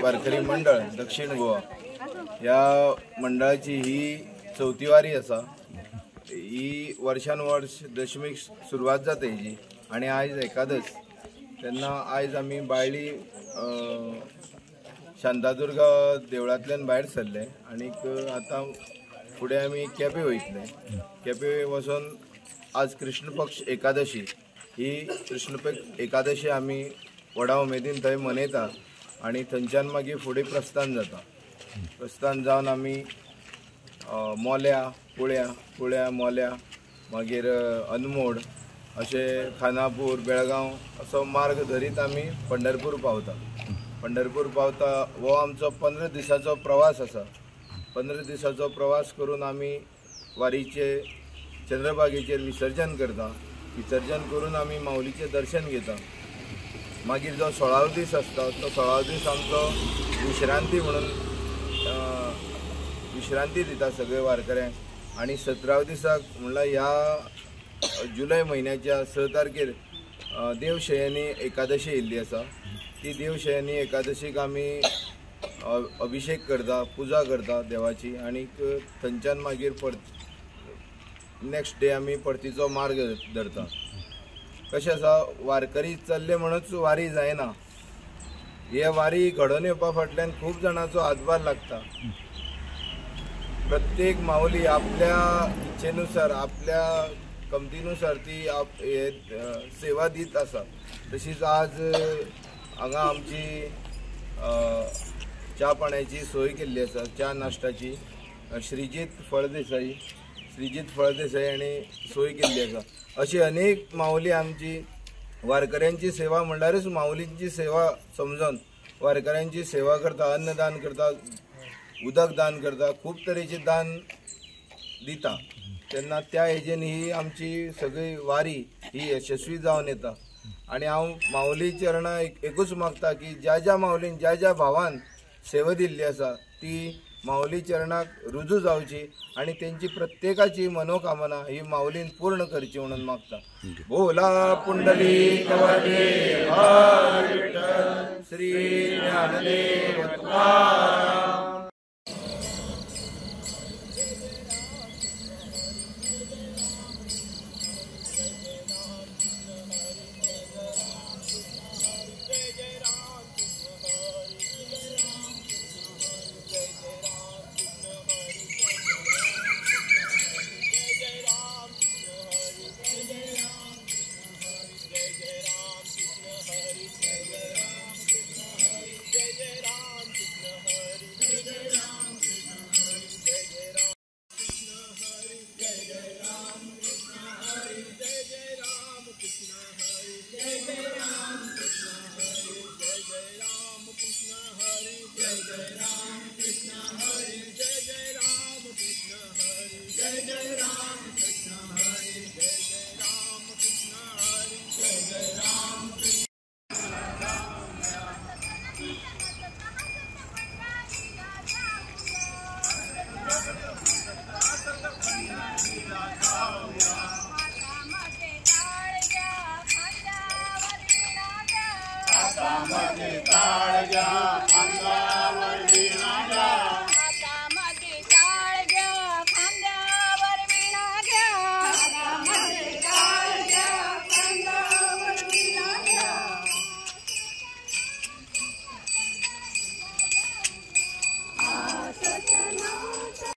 वारकरी मंडळ दक्षिण गोवा या मंडळाची ही 4थी वारी आसा। ही वर्षान वर्ष दशमीक सुरवात जाता हेजी आणि आयज एकादश तेन्ना आयज आमी बाळ्ळी शांतादुर्गा देवळांतल्यान भायर सरले आणि आता फुडें आमी केपें वयतले। केपें वचून आज कृष्ण पक्ष एकादशी ही कृष्ण पक्ष एकादशी आमी व्हडा उमेदीन थंय मनयता आणि थंयच्यान मागीर फुडें प्रस्थान जाता। प्रस्थान जावन आमी मोल्या कुळ्या मोल्या मागीर अनमोड अशे खानापूर बेळगांव असो मार्ग धरीत आमी पंढरपूर पावता। पंढरपूर पावता हो आमचो 15 दिसाचो प्रवास आसा। 15 दिसाचो प्रवास करून आमी वारीचे चंद्रभागेचेर विसर्जन करता। विसर्जन करून आमी माऊलीचें दर्शन घेता। मागीर जो 16वा दीस आसता तो 16वा दीस आमचो विश्रांती म्हणून विश्रांती दिता सगळे वारकऱ्यांक। आणि 17व्या दिसाक म्हणल्यार ह्या जुलय म्हयन्याच्या 6 तारखेर देवशयनी एकादशी येयल्ली आसा। ती देवशयनी एकादशीक आमी अभिषेक करता, पुजा करता देवाची आणि थंयच्यान मागीर नेक्स्ट डे आमी परतीचो मार्ग धरता। कशें आसा वारकरी चल्ले म्हणूच वारी जायना। हे वारी घडोवन येवपा फाटल्यान खूब जाणांचो हातभार लागता। प्रत्येक माऊली आपल्या इच्छेनुसार आपल्या कमतीनुसार ती सेवा दीत आसा। तशीच आज हांगा आमची च्या पाण्याची सोय केल्ली आसा, च्या नाश्त्याची। श्रीजीत फळदेसाई हांणी सोय केल्ली आसा। अशी अनेक माऊली आमची वारकऱ्यांची सेवा म्हणल्यारच माऊलींची सेवा समजून वारकऱ्यांची सेवा करता, अन्नदान करता, उदक दान करता, खूब तरेचे दान दिता। तेन्ना त्या हेजेन ही आमची सगळी वारी ही यशस्वी जावन येता। आणि हांव माऊली चरणा एकूच मागता की ज्या माऊलीन ज्या भावान सेवा दिल्ली आसा ती माऊली चरणाक रुजू जावची आणि त्यांची प्रत्येकाची मनोकामना ही माऊलीन पूर्ण करची म्हणून मागता। बोला पुंडलिक वरदे हर विठ्ठल श्री ज्ञानदेव तुकाराम। ताळ घ्या